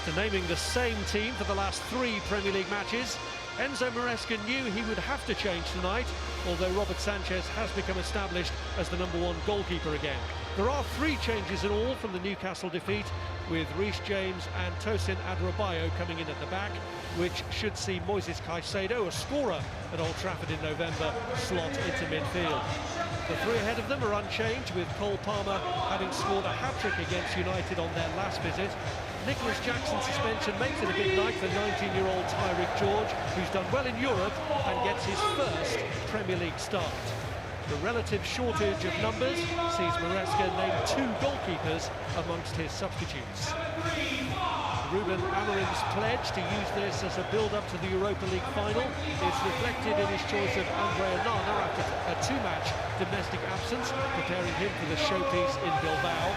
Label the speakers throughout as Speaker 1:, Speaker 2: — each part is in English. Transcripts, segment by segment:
Speaker 1: After naming the same team for the last 3 Premier League matches, Enzo Maresca knew he would have to change tonight, although Robert Sanchez has become established as the #1 goalkeeper again. There are 3 changes in all from the Newcastle defeat, with Reece James and Tosin Adarabioyo coming in at the back, which should see Moises Caicedo, a scorer at Old Trafford in November, slot into midfield. The 3 ahead of them are unchanged, with Cole Palmer having scored a hat-trick against United on their last visit. Nicholas Jackson's suspension makes it a big night for 19-year-old Tyrick George, who's done well in Europe and gets his first Premier League start. The relative shortage of numbers sees Maresca name 2 goalkeepers amongst his substitutes. Ruben Amorim's pledge to use this as a build-up to the Europa League final is reflected in his choice of Andre Onana after a 2-match domestic absence, preparing him for the showpiece in Bilbao.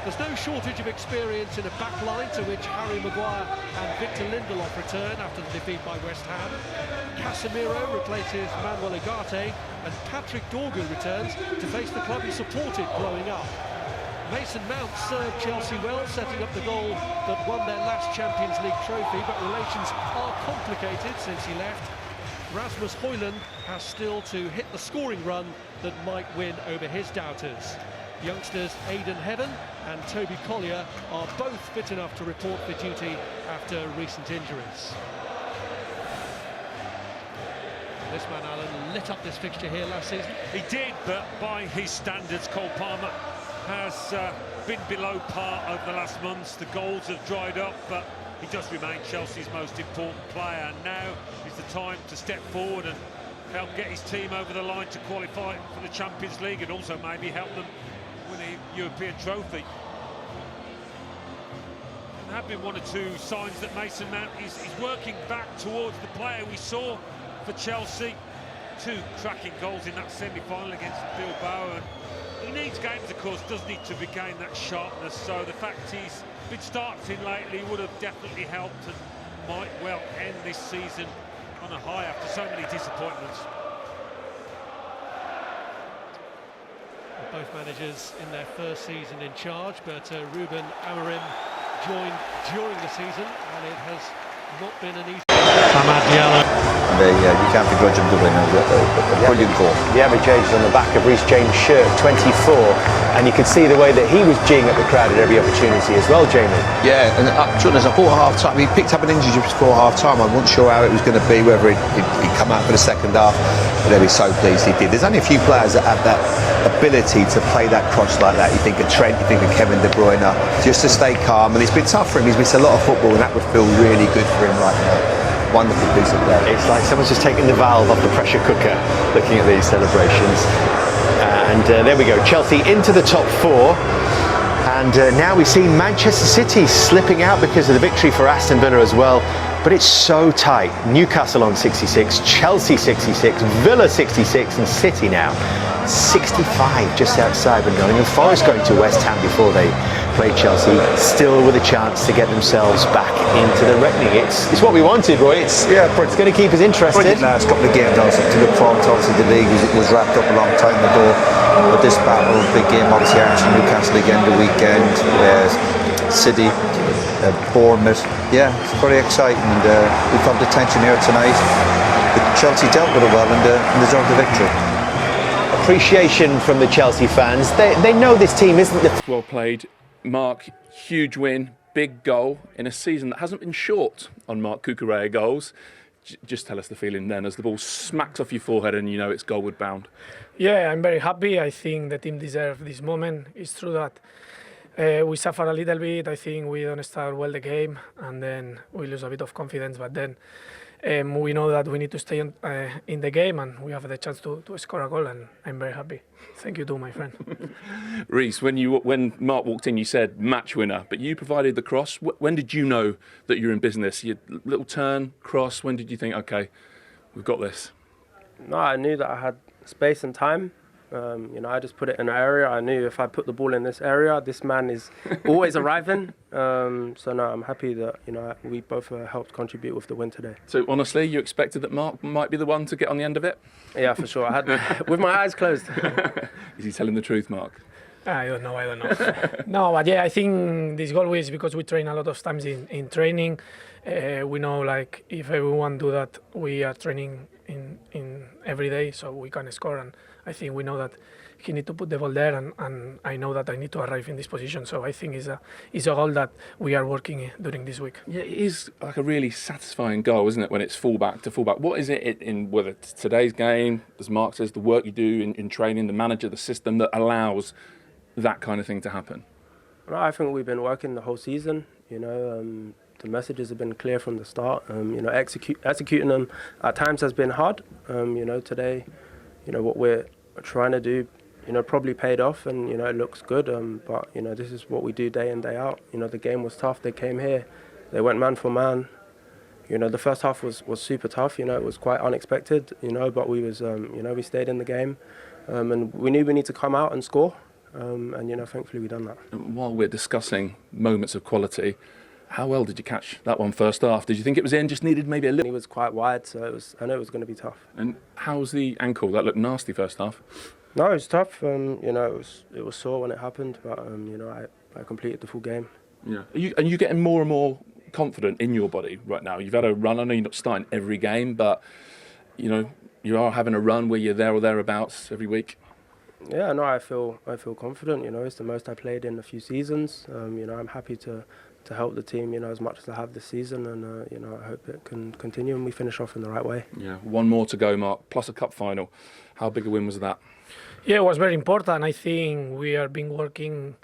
Speaker 1: There's no shortage of experience in a back line to which Harry Maguire and Victor Lindelof return after the defeat by West Ham. Casemiro replaces Manuel Ugarte, and Patrick Dorgu returns to face the club he supported growing up. Mason Mount served Chelsea well, setting up the goal that won their last Champions League trophy, but relations are complicated since he left. Rasmus Højlund has still to hit the scoring run that might win over his doubters. Youngsters Aidan Heaven and Toby Collier are both fit enough to report for duty after recent injuries. This man, Alan, lit up this fixture here last season.
Speaker 2: He did, but by his standards, Cole Palmer has been below par over the last months. The goals have dried up, but he does remain Chelsea's most important player. And now is the time to step forward and help get his team over the line to qualify for the Champions League, and also maybe help them win a European trophy. There have been 1 or 2 signs that Mason Mount is working back towards the player we saw for Chelsea. 2 cracking goals in that semi-final against Bilbao, and he needs games, of course, doesn't he, to regain that sharpness. So the fact he's been starting lately would have definitely helped, and might well end this season on a high after so many disappointments.
Speaker 1: Both managers in their first season in charge, but Ruben Amorim joined during the season, and it has not been an easy. Amad Diallo.
Speaker 3: You can't begrudge him doing a brilliant goal.
Speaker 4: The average age is on the back of Reece James' shirt, 24, and you could see the way that he was geeing up the crowd at every opportunity as well, Jamie.
Speaker 3: Yeah, and as a full half-time, he picked up an injury just before half-time. I wasn't sure how it was going to be, whether he'd come out for the second half, but they'll be so pleased he did. There's only a few players that have that ability to play that cross like that. You think of Trent, you think of Kevin De Bruyne, just to stay calm, and it's been tough for him. He's missed a lot of football, and that would feel really good for him right now. Wonderful piece of play.
Speaker 4: It's like someone's just taken the valve off the pressure cooker looking at these celebrations. And there we go, Chelsea into the top 4. And now we see Manchester City slipping out because of the victory for Aston Villa as well. But it's so tight. Newcastle on 66, Chelsea 66, Villa 66, and City now 65 just outside. But Nottingham Forrest going to West Ham before they play Chelsea, still with a chance to get themselves back into the reckoning. It's what we wanted, Roy. It's going to keep us interested.
Speaker 3: The last couple of games also to look forward to. Obviously the league was wrapped up a long time ago, but this battle, big game, obviously Arsenal, Newcastle again the weekend, City, Bournemouth. Yeah, it's very exciting, and we've got the tension here tonight. But Chelsea dealt with it well and deserved the victory.
Speaker 4: Appreciation from the Chelsea fans. They know this team isn't the...
Speaker 5: Well played, Mark. Huge win, big goal in a season that hasn't been short on Mark Cucurela goals. Just tell us the feeling then as the ball smacks off your forehead and you know it's goalward bound.
Speaker 6: Yeah, I'm very happy. I think the team deserves this moment. It's true that we suffer a little bit. I think we don't start well the game, and then we lose a bit of confidence. But then we know that we need to stay in the game, and we have the chance to score a goal, and I'm very happy. Thank you to my friend.
Speaker 5: Reece, when Mark walked in, you said match winner, but you provided the cross. When did you know that you're in business? You little turn, cross. When did you think, okay, we've got this?
Speaker 7: No, I knew that I had space and time. I just put it in an area. I knew if I put the ball in this area, this man is always arriving. So no, I'm happy that we both helped contribute with the win today.
Speaker 5: So honestly, you expected that Mark might be the one to get on the end of it?
Speaker 7: Yeah, for sure. I had with my eyes closed.
Speaker 5: Is he telling the truth, Mark?
Speaker 6: I don't know. No, but yeah, I think this goal is because we train a lot of times in training. We know, like, if everyone do that, we are training in every day, so we can score. And I think we know that he need to put the ball there, and I know that I need to arrive in this position. So I think it's a goal that we are working during this week.
Speaker 5: Yeah, it is like a really satisfying goal, isn't it, when it's fullback to fullback? What is it in whether it's today's game, as Mark says, the work you do in training, the manager, the system that allows that kind of thing to happen?
Speaker 7: Well, I think we've been working the whole season. The messages have been clear from the start. Executing them at times has been hard. Today, what we're trying to do, probably paid off, and it looks good. But this is what we do day in, day out. The game was tough. They came here, they went man for man. The first half was super tough. It was quite unexpected. But we was we stayed in the game, and we knew we need to come out and score. And thankfully we done that.
Speaker 5: While we're discussing moments of quality, how well did you catch that one first half? Did you think it was in? Just needed maybe a little.
Speaker 7: He was quite wide, so I know it was going to be tough.
Speaker 5: And how's the ankle? That looked nasty first half.
Speaker 7: No, it was tough. It was sore when it happened, but I completed the full game.
Speaker 5: Yeah. Are you getting more and more confident in your body right now? You've had a run. I know you're not starting every game, but you are having a run where you're there or thereabouts every week.
Speaker 7: Yeah, no, I feel confident. It's the most I played in a few seasons. I'm happy to help the team, as much as I have this season, and I hope it can continue and we finish off in the right way.
Speaker 5: Yeah, one more to go, Mark, plus a cup final. How big a win was that?
Speaker 6: Yeah, it was very important. I think we have been working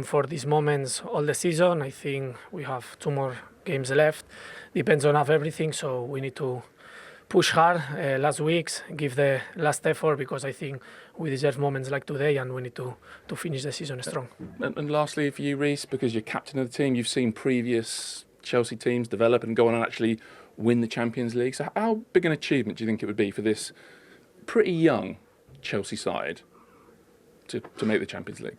Speaker 6: for these moments all the season. I think we have 2 more games left. Depends on everything, so we need to push hard last weeks, give the last effort, because I think we deserve moments like today, and we need to finish the season strong.
Speaker 5: And lastly, for you, Reece, because you're captain of the team, you've seen previous Chelsea teams develop and go on and actually win the Champions League. So how big an achievement do you think it would be for this pretty young Chelsea side to make the Champions League?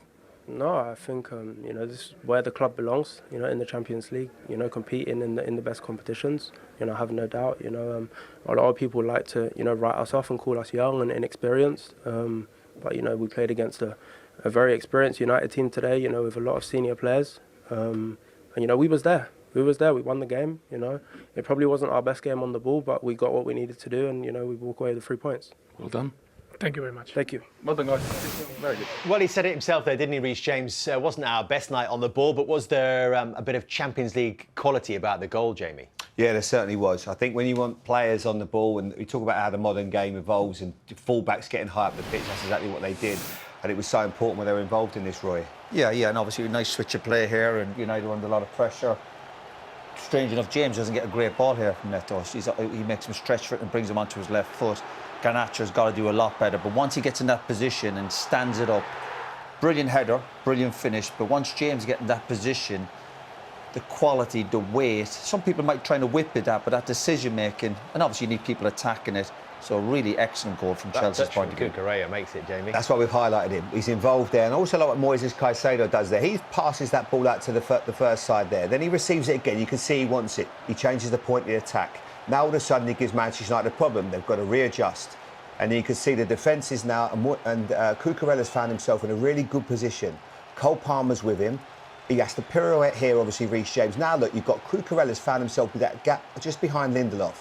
Speaker 7: No, I think this is where the club belongs. In the Champions League. Competing in the best competitions. I have no doubt. A lot of people like to write us off and call us young and inexperienced. But we played against a very experienced United team today. With a lot of senior players. And we was there. We won the game. It probably wasn't our best game on the ball, but we got what we needed to do, and we walk away with 3 points.
Speaker 5: Well done.
Speaker 6: Thank you very much.
Speaker 7: Thank you.
Speaker 5: Well done, guys. Very good.
Speaker 4: Well, he said it himself there, didn't he, Reece James? Wasn't our best night on the ball, but was there a bit of Champions League quality about the goal, Jamie?
Speaker 3: Yeah, there certainly was. I think when you want players on the ball, and we talk about how the modern game evolves and fullbacks getting high up the pitch, that's exactly what they did. And it was so important when they were involved in this, Roy.
Speaker 8: Yeah, and obviously a nice switch of play here, and United under a lot of pressure. Strange enough, James doesn't get a great ball here from Neto. He makes him stretch for it and brings him onto his left foot. Garnacho's got to do a lot better, but once he gets in that position and stands it up, brilliant header, brilliant finish, but once James gets in that position, the quality, the weight, some people might try to whip it out, but that decision making, and obviously you need people attacking it, so really excellent goal from Chelsea's point of view.
Speaker 4: Cucurela makes it, Jamie.
Speaker 3: That's why we've highlighted him. He's involved there, and also like what Moises Caicedo does there. He passes that ball out to the first side there, then he receives it again. You can see he wants it. He changes the point of the attack. Now all of a sudden he gives Manchester United a problem. They've got to readjust. And you can see the defences now, and Cucurela's found himself in a really good position. Cole Palmer's with him. He has to pirouette here, obviously, Reece James. Now, look, you've got Cucurela's found himself with that gap just behind Lindelof.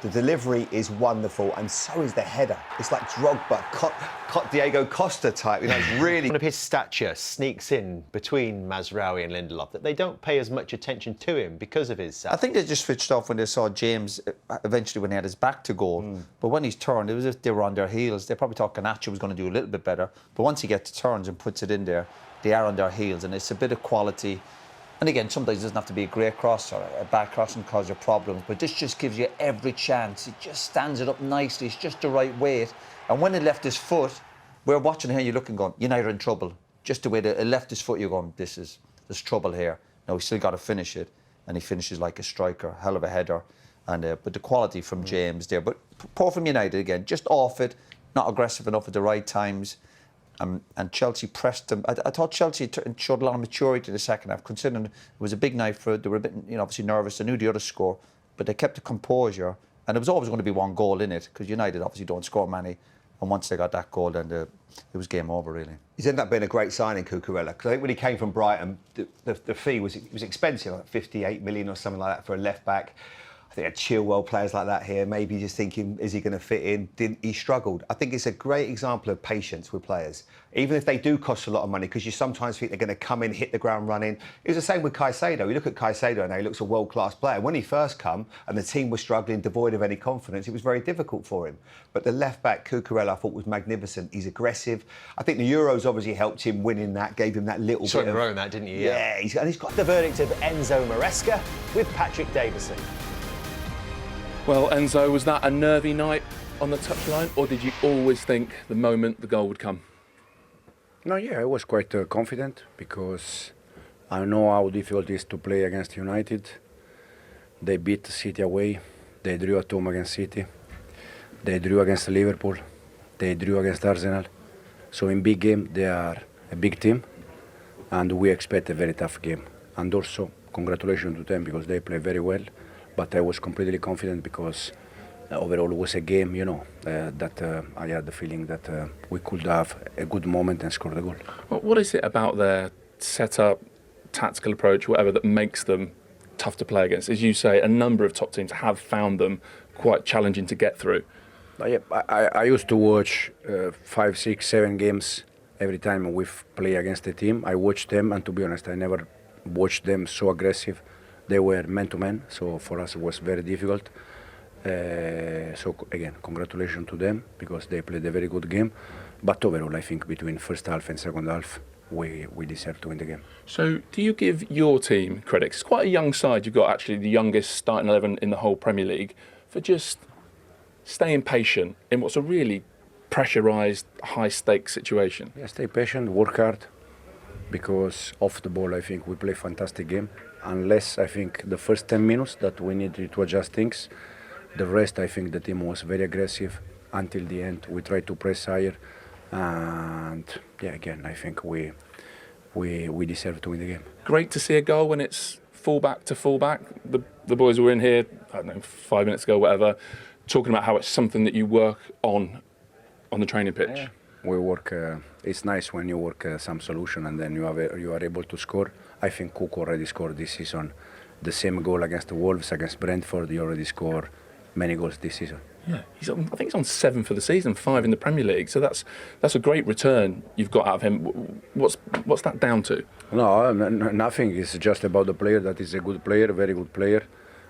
Speaker 3: The delivery is wonderful, and so is the header. It's like Drogba, Diego Costa type. It's really...
Speaker 4: One of his stature sneaks in between Mazraoui and Lindelof, that they don't pay as much attention to him because of his...
Speaker 8: I think they just switched off when they saw James eventually when he had his back to goal. But when he's turned, it was as if they were on their heels. They probably thought Garnacho was going to do a little bit better. But once he gets to turns and puts it in there, they are on their heels, and it's a bit of quality. And again, sometimes it doesn't have to be a great cross or a bad cross and cause you problems, but this just gives you every chance. It just stands it up nicely. It's just the right weight. And when it left his foot, we're watching here, you're looking, going, United are in trouble. Just the way that it left his foot, you're going, there's trouble here. No, he's still got to finish it, and he finishes like a striker, hell of a header. And but the quality from James there, but poor from United again, just off it, not aggressive enough at the right times. And Chelsea pressed them. I thought Chelsea showed a lot of maturity in the second half, considering it was a big night for it. They were a bit, obviously nervous. They knew the other score, but they kept the composure. And there was always going to be one goal in it, because United obviously don't score many. And once they got that goal, then it was game over, really.
Speaker 3: He's ended up being a great signing, Cucurela, because I think when he came from Brighton, the fee was expensive, like 58 million or something like that for a left back. I think had Chilwell, players like that here, maybe just thinking, is he going to fit in? He struggled. I think it's a great example of patience with players, even if they do cost a lot of money, because you sometimes think they're going to come in, hit the ground running. It was the same with Caicedo. You look at Caicedo now, he looks a world-class player. When he first come and the team was struggling, devoid of any confidence, it was very difficult for him. But the left-back, Cucurela, I thought was magnificent. He's aggressive. I think the Euros obviously helped him winning that, gave him that little bit of...
Speaker 4: growing that, didn't you?
Speaker 3: Yeah, he's got...
Speaker 4: The verdict of Enzo Maresca with Patrick Davison.
Speaker 5: Well, Enzo, was that a nervy night on the touchline, or did you always think the moment the goal would come?
Speaker 9: No, yeah, I was quite confident because I know how difficult it is to play against United. They beat City away. They drew at home against City. They drew against Liverpool. They drew against Arsenal. So in big game, they are a big team, and we expect a very tough game. And also, congratulations to them because they play very well. But I was completely confident because overall it was a game, that I had the feeling that we could have a good moment and score the goal.
Speaker 5: What is it about their setup, tactical approach, whatever, that makes them tough to play against? As you say, a number of top teams have found them quite challenging to get through.
Speaker 9: I used to watch 5, 6, 7 games every time we play against a team. I watched them, and to be honest, I never watched them so aggressive. They were man-to-man, so for us it was very difficult. So again, congratulations to them because they played a very good game. But overall, I think between first half and second half, we deserve to win the game.
Speaker 5: So do you give your team credit? It's quite a young side. You've got actually the youngest starting 11 in the whole Premier League for just staying patient in what's a really pressurised, high-stakes situation.
Speaker 9: Yeah, stay patient, work hard, because off the ball, I think we play fantastic game. Unless I think the first 10 minutes that we needed to adjust things, the rest I think the team was very aggressive until the end. We tried to press higher, and yeah, again I think we deserve to win the game.
Speaker 5: Great to see a goal when it's fullback to fullback. The boys were in here, I don't know, 5 minutes ago, whatever, talking about how it's something that you work on the training pitch.
Speaker 9: Yeah. We work. It's nice when you work some solution and then you are able to score. I think Cook already scored this season the same goal against the Wolves, against Brentford. He already scored many goals this season.
Speaker 5: Yeah, I think he's on 7 for the season, 5 in the Premier League. So that's a great return you've got out of him. What's that down to?
Speaker 9: No, nothing. It's just about the player. That is a good player, a very good player.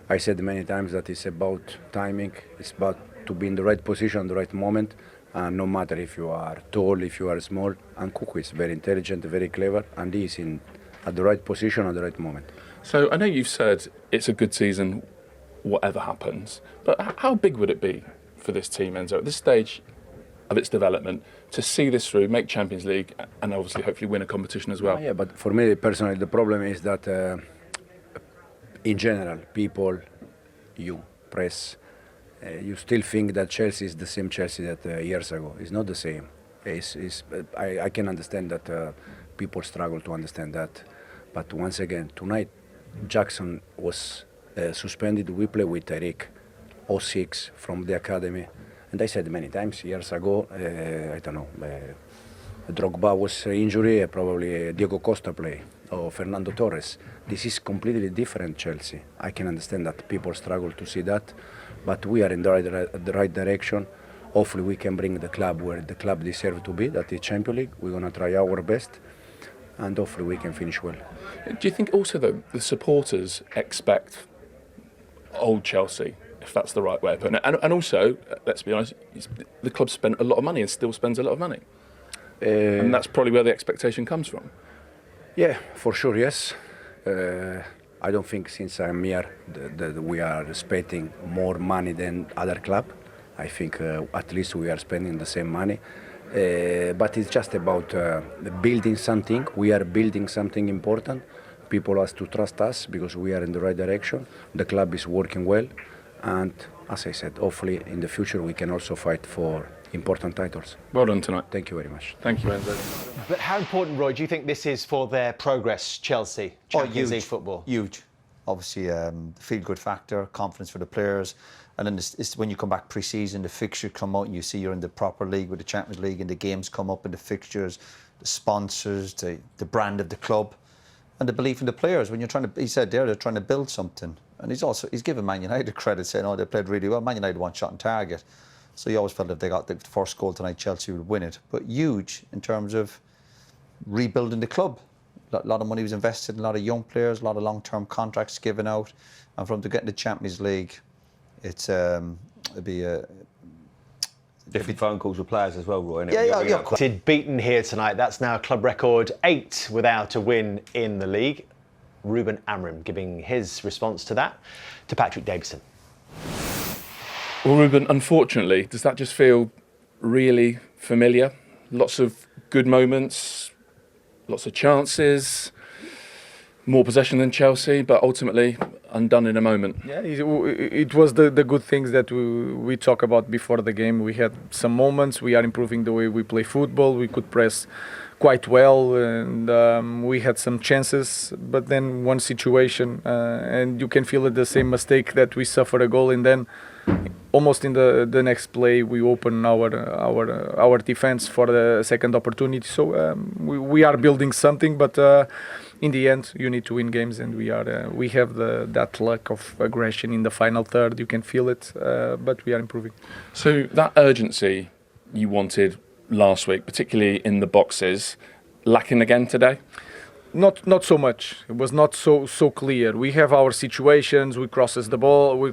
Speaker 9: I said many times that it's about timing. It's about to be in the right position, the right moment. No matter if you are tall, if you are small. And Cook is very intelligent, very clever, and he is at the right position at the right moment.
Speaker 5: So I know you've said it's a good season, whatever happens, but how big would it be for this team, Enzo, at this stage of its development, to see this through, make Champions League, and obviously hopefully win a competition as well?
Speaker 9: Yeah, but for me personally, the problem is that in general, people, you, press, you still think that Chelsea is the same Chelsea that years ago. It's not the same. I can understand that people struggle to understand that. But once again, tonight, Jackson was suspended. We play with Eric, 06 from the academy. And I said many times, years ago, I don't know, Drogba was injury, probably Diego Costa play, or Fernando Torres. This is completely different Chelsea. I can understand that people struggle to see that, but we are in the right direction. Hopefully we can bring the club where the club deserves to be, that is Champions League. We're going to try our best, and hopefully we can finish well.
Speaker 5: Do you think also, though, the supporters expect old Chelsea, if that's the right way of putting it? And also, let's be honest, the club spent a lot of money and still spends a lot of money. And that's probably where the expectation comes from.
Speaker 9: Yeah, for sure, yes. I don't think since I'm here that we are spending more money than other club. I think at least we are spending the same money. But it's just about building something. We are building something important. People have to trust us because we are in the right direction. The club is working well. And as I said, hopefully in the future we can also fight for important titles.
Speaker 5: Well done tonight.
Speaker 9: Thank you very much.
Speaker 5: Thank you, Enzo.
Speaker 4: But how important, Roy, do you think this is for their progress, Chelsea, Champions League football?
Speaker 8: Huge. obviously the feel-good factor, confidence for the players. And then it's when you come back pre-season, the fixtures come out and you see you're in the proper league with the Champions League, and the games come up and the fixtures, the sponsors, the brand of the club, and the belief in the players. When you're trying to, he said there, they're trying to build something. And he's given Man United credit, saying, oh, they played really well. Man United one shot on target. So you always felt if they got the first goal tonight, Chelsea would win it. But huge in terms of rebuilding the club. A lot of money was invested in a lot of young players, a lot of long-term contracts given out. And from to get in the Champions League, it'd be a...
Speaker 4: Different phone calls with players as well, Roy.
Speaker 8: Yeah.
Speaker 4: Beaten here tonight. That's now club record 8 without a win in the league. Ruben Amorim giving his response to that to Patrick Davison.
Speaker 5: Well, Ruben, unfortunately, does that just feel really familiar? Lots of good moments, lots of chances, more possession than Chelsea, but ultimately undone in a moment.
Speaker 10: Yeah, it was the good things that we talk about before the game. We had some moments. We are improving the way we play football. We could press quite well, and we had some chances. But then one situation, and you can feel it, the same mistake that we suffer a goal, and then almost in the next play we open our defense for the second opportunity. So we are building something, but in the end you need to win games, and we have that lack of aggression in the final third. You can feel it, but we are improving.
Speaker 5: So that urgency you wanted last week, particularly in the boxes, lacking again today?
Speaker 10: Not so much. It was not so clear. We have our situations. We cross the ball. We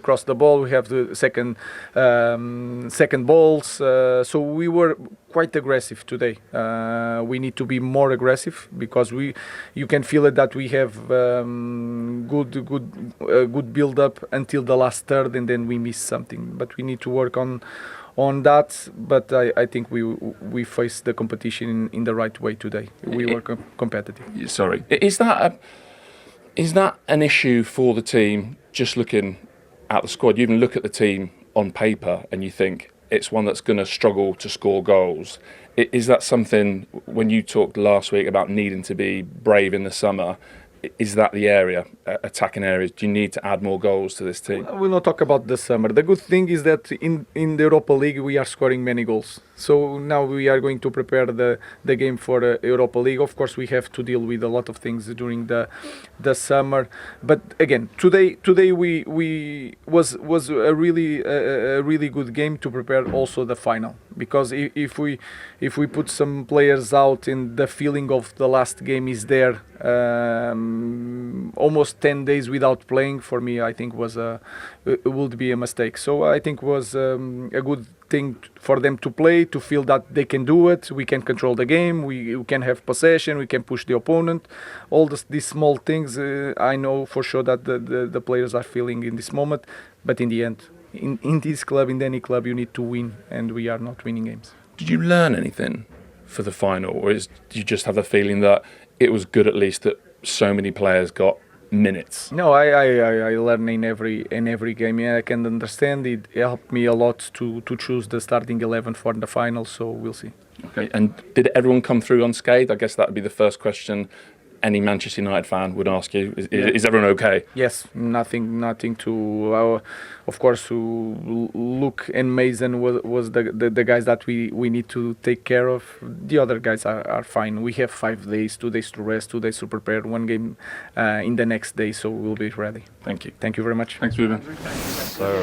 Speaker 10: have the second balls. So we were quite aggressive today. We need to be more aggressive, because you can feel it that we have good build up until the last third, and then we miss something. But we need to work on that. But I think we faced the competition in the right way today. We were competitive.
Speaker 5: Sorry, is that an issue for the team? Just looking at the squad, you even look at the team on paper and you think it's one that's going to struggle to score goals. Is that something, when you talked last week about needing to be brave in the summer, is that the area, attacking areas? Do you need to add more goals to this team?
Speaker 10: We'll not talk about the summer. The good thing is that in the Europa League we are scoring many goals. So now we are going to prepare the game for Europa League. Of course, we have to deal with a lot of things during the summer. But again, today we was a really good game to prepare also the final. Because if we put some players out and the feeling of the last game is there, almost 10 days without playing, for me, I think would be a mistake. So I think was a good thing for them to play, to feel that they can do it. We can control the game. We can have possession. We can push the opponent. All these small things, I know for sure that the players are feeling in this moment. But in the end, in this club, in any club, you need to win, and we are not winning games.
Speaker 5: Did you learn anything for the final, or do you just have the feeling that it was good at least that so many players got minutes?
Speaker 10: No, I learn in every game. Yeah, I can understand it. Helped me a lot to choose the starting 11 for the final. So we'll see.
Speaker 5: Okay, and did everyone come through unscathed? I guess that would be the first question any Manchester United fan would ask you. Is everyone okay?
Speaker 10: Yes, nothing to. Of course, Luke and Mason was the guys that we need to take care of. The other guys are fine. We have 5 days, 2 days to rest, 2 days to prepare, one game in the next day, so we'll be ready.
Speaker 5: Thank you.
Speaker 10: Thank you very much.
Speaker 5: Thanks, Ruben.